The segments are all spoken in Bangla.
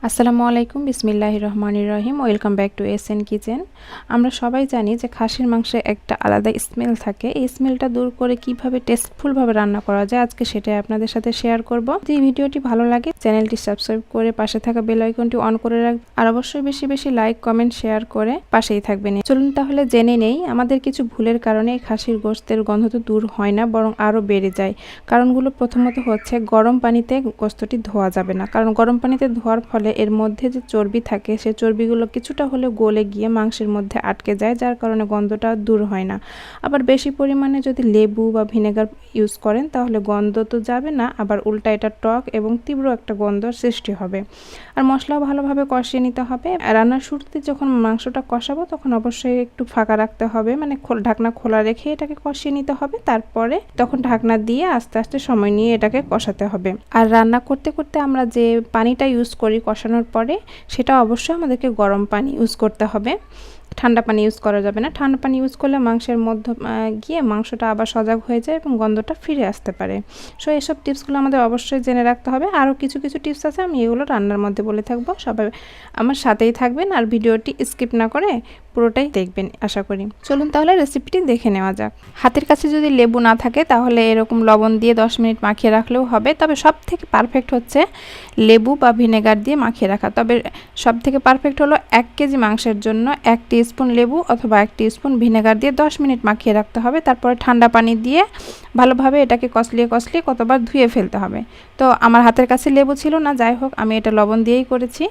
আসসালামু আলাইকুম বিসমিল্লাহির রহমানির রহিম। Welcome back to SN kitchen. আমরা সবাই জানি যে খাসির মাংসে একটা আলাদা স্মেল থাকে। এই স্মেলটা দূর করে কিভাবে টেস্টফুলভাবে রান্না করা যায় আজকে সেটাই আপনাদের সাথে শেয়ার করব। যদি ভিডিওটি ভালো লাগে চ্যানেলটি সাবস্ক্রাইব করে পাশে থাকা বেল আইকনটি অন করে রাখবেন আর অবশ্যই বেশি বেশি লাইক কমেন্ট শেয়ার করে পাশেই থাকবেন। চলুন তাহলে জেনে নেই আমাদের কিছু ভুলের কারণে এই খাসির গোশতের গন্ধ তো দূর হয় না বরং আরও বেড়ে যায়। কারণগুলো প্রথমত হচ্ছে গরম পানিতে গোশতটি ধোয়া যাবে না, কারণ গরম পানিতে ধোয়ার ফলে এর মধ্যে যে চর্বি থাকে সেই চর্বিগুলো কিছুটা হলে গলে গিয়ে মাংসের মধ্যে আটকে যায়, যার কারণে গন্ধটা দূর হয় না। আবার বেশি পরিমাণে যদি লেবু বা ভিনেগার ইউজ করেন তাহলে গন্ধ তো যাবে না, আবার উল্টা এটা টক এবং তীব্র একটা গন্ধর সৃষ্টি হবে। আর মশলাও ভালোভাবে কষিয়ে নিতে হবে। রান্নার শুরুতে যখন মাংসটা কষাবো তখন অবশ্যই একটু ফাঁকা রাখতে হবে, মানে ঢাকনা খোলা রেখে এটাকে কষিয়ে নিতে হবে। তারপরে তখন ঢাকনা দিয়ে আস্তে আস্তে সময় নিয়ে এটাকে কষাতে হবে। আর রান্না করতে করতে আমরা যে পানিটা ইউজ করি কষানোর পরে সেটা অবশ্যই আমাদেরকে গরম পানি ইউজ করতে হবে, ঠান্ডা পানি ইউজ করা যাবে না। ঠান্ডা পানি ইউজ করলে মাংসের মধ্যে গিয়ে মাংসটা আবার সজাগ হয়ে যায় এবং গন্ধটা ফিরে আসতে পারে। সো এসব টিপসগুলো আমাদের অবশ্যই জেনে রাখতে হবে। আরও কিছু কিছু টিপস আছে, আমি এগুলো রান্নার মধ্যে বলে থাকবো। সবাই আমার সাথেই থাকবেন আর ভিডিওটি স্কিপ না করে পুরোটাই দেখবেন আশা করি। চলুন তাহলে রেসিপিটি দেখে নেওয়া যাক। হাতের কাছে যদি লেবু না থাকে তাহলে এরকম লবণ দিয়ে 10 মিনিট মাখিয়ে রাখলেও হবে, তবে সব থেকে পারফেক্ট হচ্ছে লেবু বা ভিনেগার দিয়ে মাখিয়ে রাখা। তবে সব থেকে পারফেক্ট হলো 1 কেজি মাংসের জন্য 1 টিস্পুন লেবু অথবা 1 টিস্পুন ভিনেগার দিয়ে 10 মিনিট মাখিয়ে রাখতে হবে। তারপরে ঠান্ডা পানি দিয়ে ভালোভাবে এটাকে কষলিয়ে কষলিয়ে কতবার ধুয়ে ফেলতে হবে। তো আমার হাতের কাছে লেবু ছিল না, যাই হোক আমি এটা লবণ দিয়েই করেছি।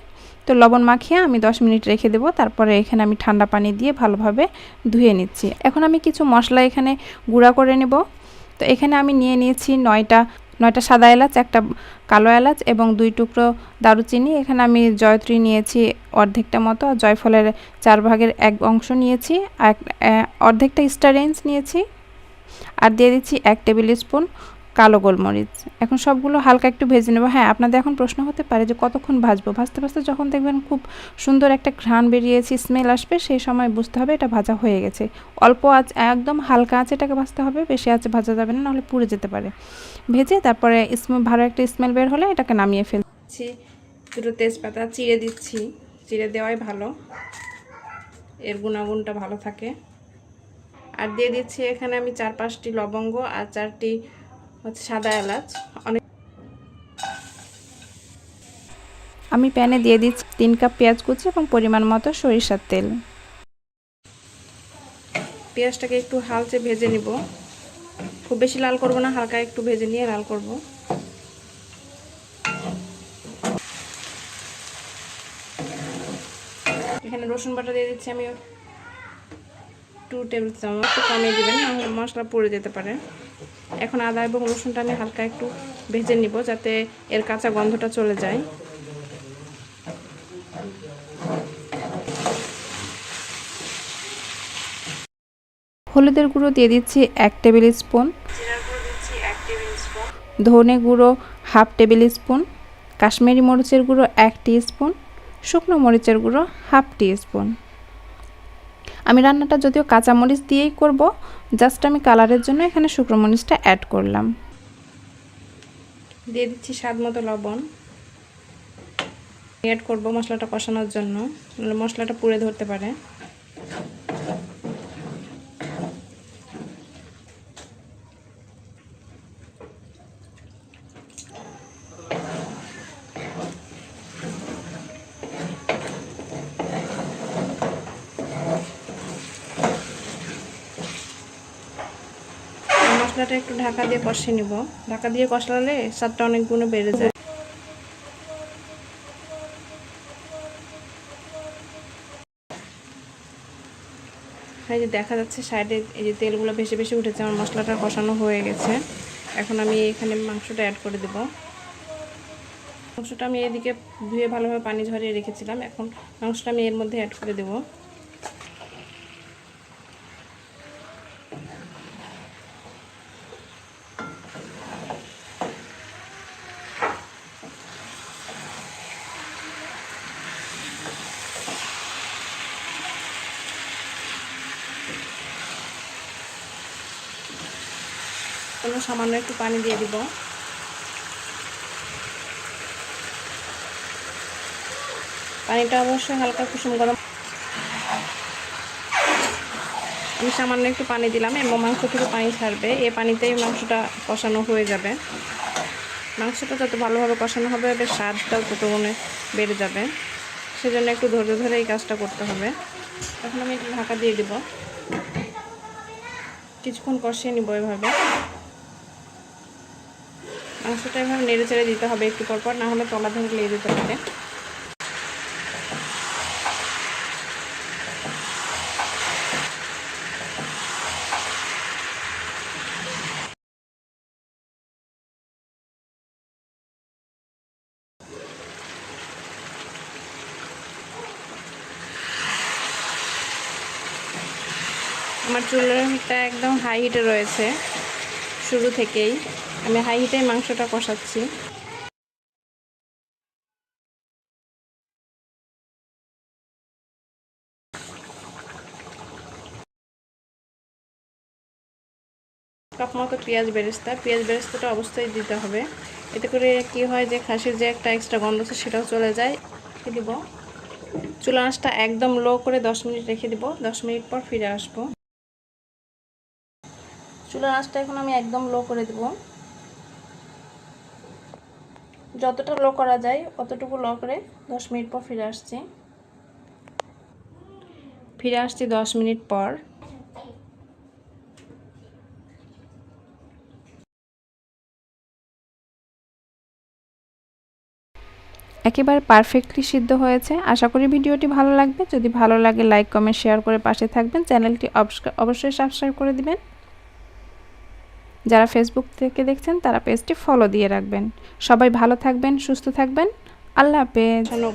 তো লবণ মাখিয়ে আমি 10 মিনিট রেখে দেবো। তারপরে এখানে আমি ঠান্ডা পানি দিয়ে ভালোভাবে ধুয়ে নিচ্ছি। এখন আমি কিছু মশলা এখানে গুঁড়া করে নেব। তো এখানে আমি নিয়ে নিয়েছি 9টা সাদা এলাচ, একটা কালো এলাচ এবং 2 টুকরো দারুচিনি। এখানে আমি জয়ত্রী নিয়েছি অর্ধেকটা মতো, আর জয়ফলের 4 ভাগের 1 অংশ নিয়েছি, আর অর্ধেকটা স্টার এনিস নিয়েছি। আর দিয়ে দিচ্ছি 1 টেবিল স্পুন কালো গোলমরিচ। এখন সবগুলো হালকা একটু ভেজে নেব। হ্যাঁ, আপনাদের এখন প্রশ্ন হতে পারে যে কতক্ষণ ভাজবো। ভাজতে ভাজতে যখন দেখবেন খুব সুন্দর একটা ঘ্রাণ বেরিয়েছে, স্মেল আসবে, সেই সময় বুঝতে হবে এটা ভাজা হয়ে গেছে। অল্প আঁচ, একদম হালকা আঁচে এটাকে ভাজতে হবে, বেশি আঁচে ভাজা যাবে না, নাহলে পুড়ে যেতে পারে। ভেজে তারপরে ভালো একটা স্মেল বের হলে এটাকে নামিয়ে ফেলছি। দুটো তেজপাতা চিড়ে দিচ্ছি, চিড়ে দেওয়াই ভালো, এর গুণাগুণটা ভালো থাকে। আর দিয়ে দিচ্ছি এখানে আমি 4-5টি লবঙ্গ আর 4টি হচ্ছে সাদা এলাচ। আমি প্যানে দিয়ে দিচ্ছি 3 কাপ পেঁয়াজ কুচি এবং পরিমাণ মতো সরিষার তেল। পেঁয়াজটাকে একটু হালচে ভেজে নিব, খুব বেশি লাল করব না, হালকা একটু ভেজে নিয়ে লাল করব। এখানে রসুন বাটা দিয়ে দিচ্ছি আমি 2 টেবিল চামচ, একটু কমিয়ে দেবেন নাহলে মশলা পুড়ে যেতে পারে। এখন আদা এবং রসুনটা আমি হালকা একটু ভেজে নিব যাতে এর কাঁচা গন্ধটা চলে যায়। হলুদের গুঁড়ো দিয়ে দিচ্ছি 1 টেবিল স্পুন, জিরার গুঁড়ো দিচ্ছি 1 টেবিল স্পুন, ধনে গুঁড়ো 1/2 টেবিল স্পুন, কাশ্মীরি মরিচের গুঁড়ো 1 টিস্পুন, শুকনো মরিচের গুঁড়ো 1/2 টিস্পুন। আমি রান্নাটা যদিও কাঁচা মরিচ দিয়েই করব, জাস্ট আমি কালারের জন্য এখানে শুকনো মরিচটা অ্যাড করলাম। দিয়ে দিচ্ছি স্বাদ মতো লবণ, অ্যাড করব মশলাটা কষানোর জন্য, মশলাটা পুড়ে ধরতে পারে। মশলাটা একটু ঢাকা দিয়ে কষিয়ে নিব, ঢাকা দিয়ে কষালে স্বাদটা অনেক গুণ বেড়ে যায়। এই যে দেখা যাচ্ছে সাইডে এই যে তেলগুলো ভেসে ভেসে উঠেছে, আমার মশলাটা কষানো হয়ে গেছে। এখন আমি এখানে মাংসটা অ্যাড করে দেব। মাংসটা আমি এদিকে ধুয়ে ভালোভাবে পানি ঝরিয়ে রেখেছিলাম, এখন মাংসটা আমি এর মধ্যে অ্যাড করে দেব। সামান্য একটু পানি দিয়ে দিব। পানিটা অবশ্যই হালকা কুসুম গরম। আমি সামান্য একটু পানি দিলাম এবং মাংস থেকে পানি ছাড়বে, এই পানিতেই মাংসটা কষানো হয়ে যাবে। মাংসটা যত ভালোভাবে কষানো হবে বেশ স্বাদটাও তত গুণে বেড়ে যাবে, সেজন্য একটু ধৈর্য ধরে এই কাজটা করতে হবে। এখন আমি একটু ঢাকা দিয়ে দিব, কিছুক্ষণ কষিয়ে নিব। এভাবে মাংসটা এভাবে নেড়ে চেড়ে দিতে হবে একটু পরপর, না হলে তলা ধরে লেগে যেতে পারে। আমার চুলাটা একদম হাই হিটে রয়েছে, শুরু থেকেই আমি হাই হিটে মাংসটা কষাচ্ছি। কাপ মতো পেঁয়াজ বেরেস্তাটা অবশ্যই দিতে হবে। এতে করে কি হয় যে খাসির যে একটা এক্সট্রা গন্ধ আছে সেটাও চলে যায়। রেখে দিব, চুলা আঁচটা একদম লো করে 10 মিনিট রেখে দিব। 10 মিনিট পর ফিরে আসবো। চুলার আঁচটা এখন আমি একদম লো করে দেব, যতটা লো করা যায় অতটুকু লো করে 10 মিনিট পর ফিরে আসছি। 10 মিনিট পর। একেবারে পারফেক্টলি সিদ্ধ হয়েছে। আশা করি ভিডিওটি ভালো লাগবে। যদি ভালো লাগে লাইক কমেন্ট শেয়ার করে পাশে থাকবেন। চ্যানেলটি অবশ্যই সাবস্ক্রাইব করে দিবেন। যারা ফেসবুক থেকে দেখছেন তারা পেজটি ফলো দিয়ে রাখবেন। সবাই ভালো থাকবেন, সুস্থ থাকবেন। আল্লাহ হাফেজ।